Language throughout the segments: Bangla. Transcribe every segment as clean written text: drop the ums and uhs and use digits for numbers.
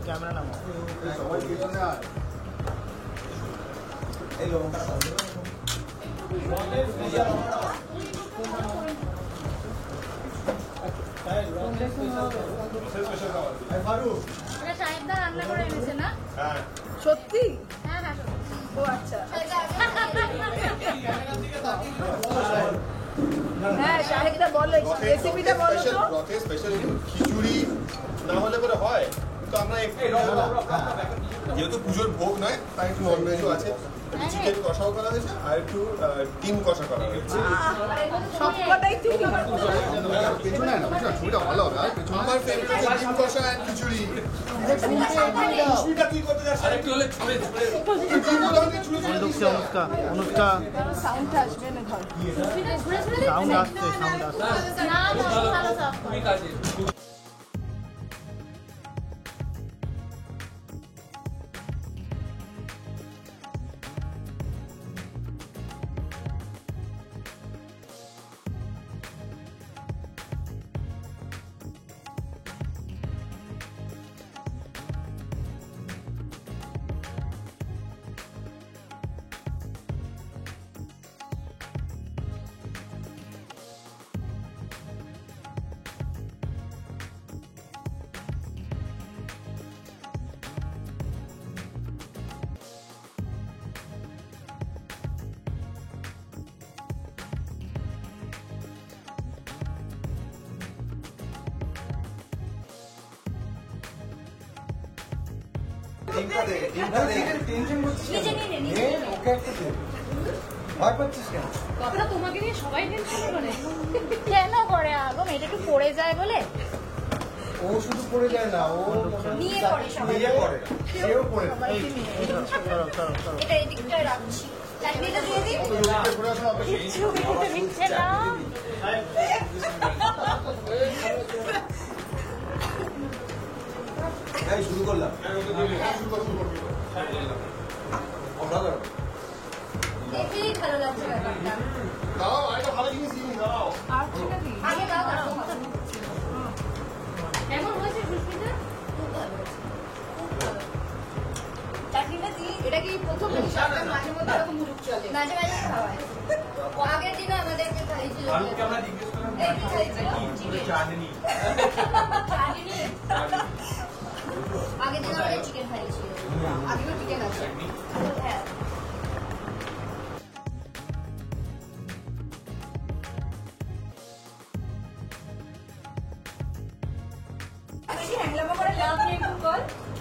ক্যামেরা নামো। সত্যি? হ্যাঁ ও আচ্ছা। হ্যাঁ শাহেদা বলো রেসিপিটা বলো তো। রথে স্পেশাল খিচুড়ি না হলে পরে হয়, কিন্তু আমরা যেহেতু পুজোর ভোগ নয় তাই একটু ননভেজও আছে, চিকেন কষাও করা হয়েছে আর একটু ডিম কষা করা হয়েছে। সবকটাই ঠিক। ছবিটা ভালো হবে। আমার ফেভারিট হচ্ছে ডিম কষা আর খিচুড়ি। খিচুড়িটা কি করতে যাচ্ছে? আরেকটু হলে ছুঁড়ে অনুষ্কা অনুষ্কা সাউন্ডটা আসবে না ধর। সাউন্ড আসছে কেন করে আগো এটা একটু পড়ে যায় বলে? ও শুধু পড়ে যায় না, ও নিয়ে পড়ে সবাই। নিয়ে পড়ে, সেও পড়ে। এটা এদিকটায় রাখছি। চাটনিটা দিয়ে দিই। পড়ে আসা হবে। কিছু খেতে দিচ্ছে না। এই শুরু করলাম। দেখেই ভালো লাগছে ব্যাপারটা। দাও, আরেকটা ভালো জিনিস দিন, দাও। আগে দাও দাও। কেমন হয়েছে সুস্মিতা? খুব ভালো হয়েছে। চাটনিটা দিই। এটা কি প্রথম মাঝে মধ্যে এরকম মুরুখ চলে? মাঝে মাঝে খাওয়ায়। আগের দিনও আমাদেরকে খাইয়েছিল। এই কি খাইয়েছিল? চিকেন। চাটনি। আগের দিন আমাদের চিকেন খাইয়েছিল। আগেও চিকেন আছে। হ্যাঁ।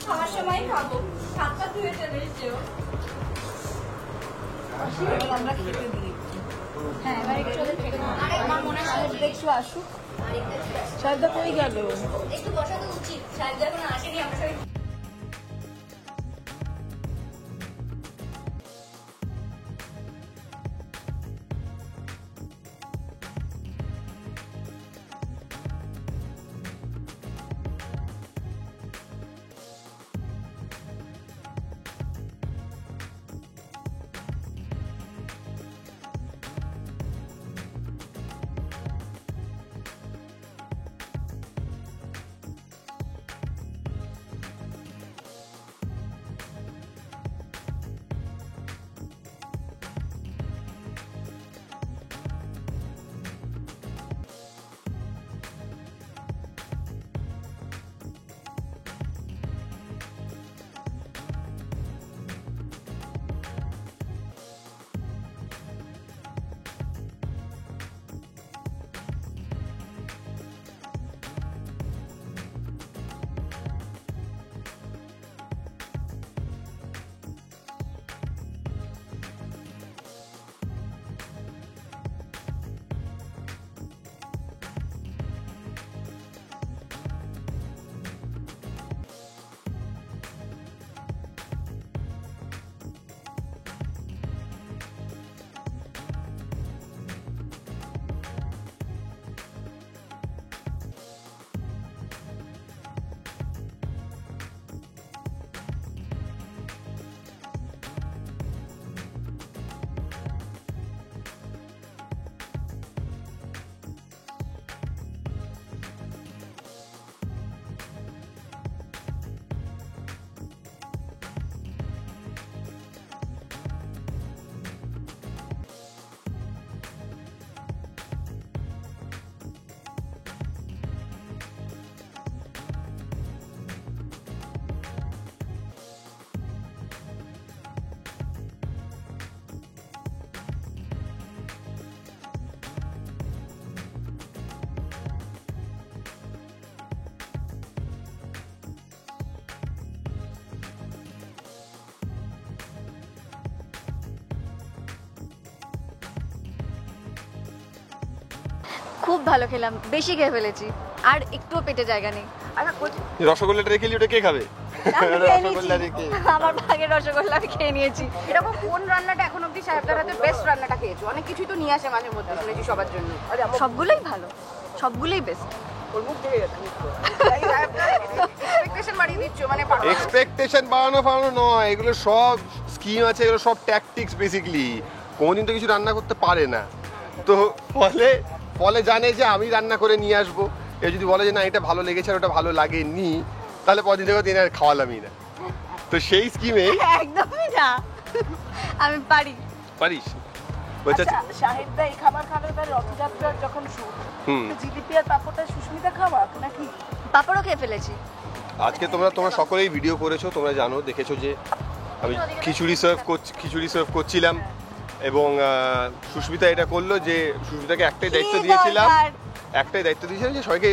খাওয়ার সময় খাবো। হাতটা ধুয়ে চলে এসেও। আমরা খেতে দিই। হ্যাঁ এবার একটু ওদের থেকে আমার মনে হয় একটু আসুক। শাহেদা কই গেল? একটু বসানো উচিত। সাহেব যখন আসেনি আমার সাথে ভালো খেলাম, বেশি খেয়ে ফেলেছি, আর একটুও পেটে জায়গা নেই। রসগোল্লাটা রেখে ওটা কে খাবে? আমি খেয়ে রসগোল্লা নিয়েছি। রেখে আমার ভাগের রসগোল্লা আমি খেয়ে নিয়েছি। এরকম কোন রান্নাটা এখন অব্দি সাহেবদার হাতে বেস্ট রান্নাটা খেয়েছো? অনেক কিছুই তো নিয়ে আসে মাঝে মধ্যে, শুনেছি সবার জন্য। সবগুলোই ভালো, সবগুলোই বেস্ট। ওর মুখ দেখে গেছে এক্সপেকটেশন বাড়িয়ে দিচ্ছ মানে এক্সপেকটেশন বাড়ানো নয়, এগুলো সব স্কিম আছে, এগুলো সব ট্যাকটিক্স বেসিক্যালি। কোনোদিন তো কিছু রান্না করতে পারে না, তো ফলে জানে যে আমি রান্না করে নিয়ে আসবো। এ যদি বলে যে না এটা ভালো লেগেছে আর ওটা ভালো লাগেনি, তাহলে পরদিন থেকে দিন আর খাওয়ালামই না। তো সেই স্কিমে একদমই না, আমি পারিস বলছে সাহেবদা এই খাবার খাবে তার রথযাত্রার যখন শুট, জিলিপি আর পাপড়টা সুস্মিতা খাওয়া নাকি? পাপড়ও খেয়ে ফেলেছি। আজকে তোমরা সকলেই ভিডিও করেছো, তোমরা জানো, দেখেছো যে আমি খিচুড়ি সার্ভ করছিলাম এবং সুস্মিতা এটা করলো যে সুস্মিতাকে একটাই দায়িত্ব দিয়েছিলাম যে সবাইকে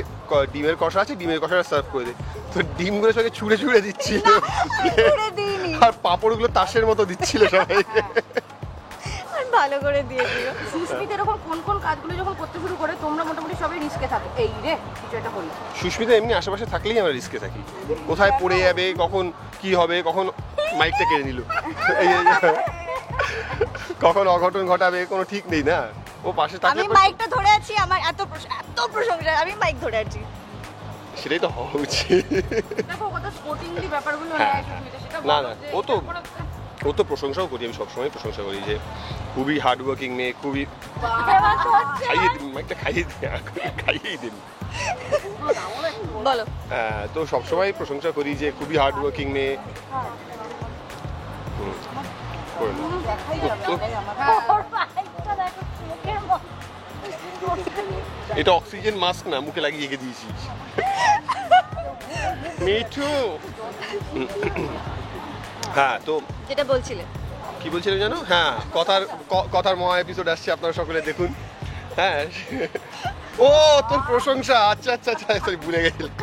ডিমের কষা আছে, ডিমের কষাটা সার্ভ করে দে। তো ডিমগুলো সবাইকে ছুঁড়ে দিচ্ছিল আর পাঁপড়গুলো তাসের মতো দিচ্ছিল সবাইকে। ভালো করে দিয়ে দিল। সুস্মিতা এরকম কোন কাজগুলো যখন করতে শুরু করে তোমরা মোটামুটি সবাই রিস্কে থাকো, এই রে কিছু একটা হলো। সুস্মিতা এমনি আশেপাশে থাকলেই আমরা রিস্কে থাকি, কোথায় পড়ে যাবে, কখন কি হবে, কখন মাইকটা কেড়ে নিল, কখন অঘটন ঘটাবে কোনো ঠিক নেই না। ও পাশে থাকলে আমি মাইকটা ধরে আছি, আমার এত প্রশংসা, আমি মাইক ধরে আছি। সেটাই তো হওয়া উচিত। দেখো কত স্পোর্টিংলি ব্যাপারগুলো নেয় সুস্মিতা, সেটা না বলো যে ও তো প্রশংসাও করি, আমি সবসময় প্রশংসা করি যে খুবই হার্ড ওয়ার্কিং মেয়ে, খুবই খাইয়েই দিন বলো। হ্যাঁ, তো সবসময় প্রশংসা করি যে খুবই হার্ড ওয়ার্কিং মেয়ে। এটা অক্সিজেন মাস্ক না, মুখে লাগিয়ে রেখে দিয়েছিস। মিঠু, হ্যাঁ তো যেটা বলছিলে, কি বলছিলেন জানো? হ্যাঁ, কথার মহা এপিসোড আসছে, আপনারা সকলে দেখুন। হ্যাঁ, ও তোর প্রশংসা, আচ্ছা সরি ভুলে গেছিলাম।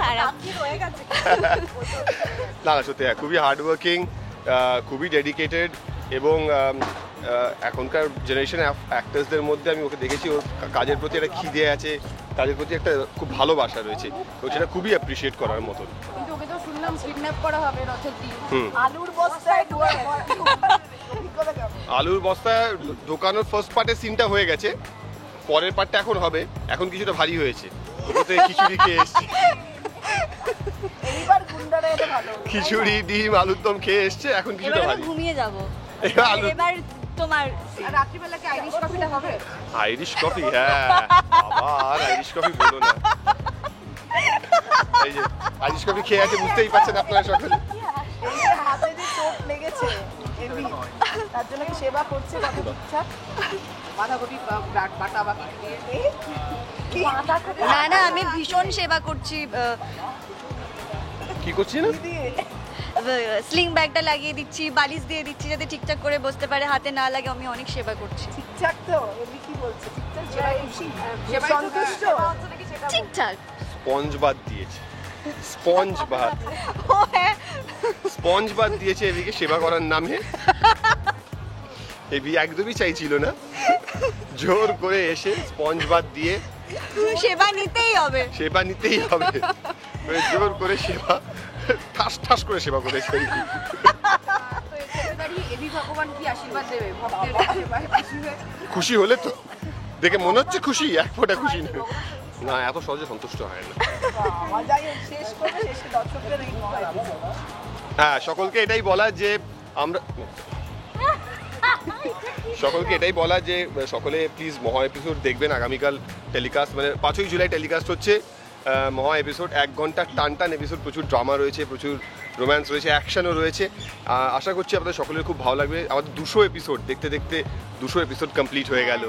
না সত্যি খুবই হার্ড ওয়ার্কিং, খুবই ডেডিকেটেড এবং এখনকার জেনারেশন অ্যাক্টার্সদের মধ্যে আমি ওকে দেখেছি, ওর কাজের প্রতি একটা খিদে আছে, কাজের প্রতি একটা খুব ভালোবাসা রয়েছে, তো সেটা খুবই অ্যাপ্রিসিয়েট করার মতন। কিন্তু ওকে তো শুনলাম কিডন্যাপ করা হবে রথের দিন। আলুর বস্তায় আলুর বস্তা ঢোকানোর ফার্স্ট পার্টের সিনটা হয়ে গেছে, পরের পার্টটা এখন হবে। এখন কিছুটা ভারী হয়েছে, ওতে খিচুড়ি খেয়ে এসছে, এইবার গুন্ডারা এলে ভালো। খিচুড়ি ডিম আলুর দম খেয়ে এসছে, এখন কিছুটা ভারী। ঘুমিয়ে যাবো এবার তোমার। আর রাত্রিবেলা কি আইরিশ কফিটা হবে? আইরিশ কফি, হ্যাঁ আবার আইরিশ কফি বলো না। এই যে আইরিশ কফি খেয়ে আছে, বুঝতেই পারছেন আপনারা সকলে। এই যে হাতে যে চোট লেগেছে হেভি, তার জন্য কি সেবা করছে কত ইচ্ছা? বাঁধাকপি বাটা বা কি না আমি ভীষণ সেবা করছি। কি করছি না? স্লিং ব্যাগটা লাগিয়ে দিচ্ছি, বালিশ দিয়ে দিচ্ছি যাতে ঠিকঠাক করে বসতে পারে, হাতে না লাগে। আমি অনেক সেবা করছি। ঠিকঠাক তো এমনি কি বলছে? ঠিকঠাক সেবাই খুশি, সেবাই সন্তুষ্ট, ঠিকঠাক। স্পঞ্জ বাদ দিয়েছে, স্পঞ্জ বাদ দিয়েছে এদিকে সেবা করার নামে। এবি একদমই চাইছিল না, জোর করে এসে স্পঞ্জ বাদ দিয়ে সেবা নিতেই হবে, জোর করে সেবা ঠাস করে সেবা করেছে। ভগবান কি আশীর্বাদ দেবে? খুশি হলে তো দেখে মনে হচ্ছে খুশি, এক ফোঁটা খুশি না, এত সহজে সন্তুষ্ট হয় না। হ্যাঁ, সকলকে এটাই বলা যে সকলে প্লিজ মহা এপিসোড দেখবেন। আগামীকাল টেলিকাস্ট, মানে 5ই জুলাই টেলিকাস্ট হচ্ছে মহা এপিসোড। 1 ঘন্টার টান এপিসোড, প্রচুর ড্রামা রয়েছে, প্রচুর রোম্যান্স রয়েছে, অ্যাকশনও রয়েছে। আশা করছি আপনাদের সকলের খুব ভালো লাগবে। আমাদের 200 এপিসোড দেখতে 200 এপিসোড কমপ্লিট হয়ে গেল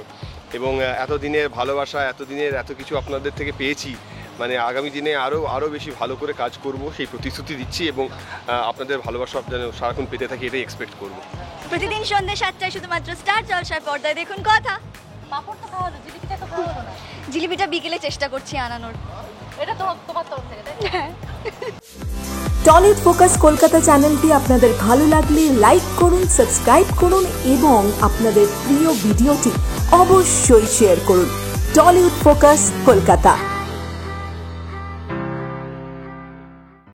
এবং এতদিনের ভালোবাসা, এতদিনের এত কিছু আপনাদের থেকে পেয়েছি। মানে আগামী দিনে আরও বেশি ভালো করে কাজ করব সেই প্রতিশ্রুতি দিচ্ছি এবং আপনাদের ভালোবাসা যেন সারাক্ষণ পেতে থাকি এটাই এক্সপেক্ট করব। প্রতিদিন সন্ধ্যে 7টায় শুধুমাত্র স্টার জলসায় পর্দায় দেখুন কথা। পাপড়টা খাওয়া হলো, জিলিপিটা তো খাওয়া হলো না। জিলিপিটা বিকেলে চেষ্টা করছি আনানোর। এটা তো তোমার তরফ থেকে, তাই? টলিউড ফোকাস কলকাতা চ্যানেলটি আপনাদের ভালো লাগলে লাইক করুন, সাবস্ক্রাইব করুন এবং আপনাদের প্রিয় ভিডিওটি অবশ্যই শেয়ার করুন। Tollywood focus, Kolkata.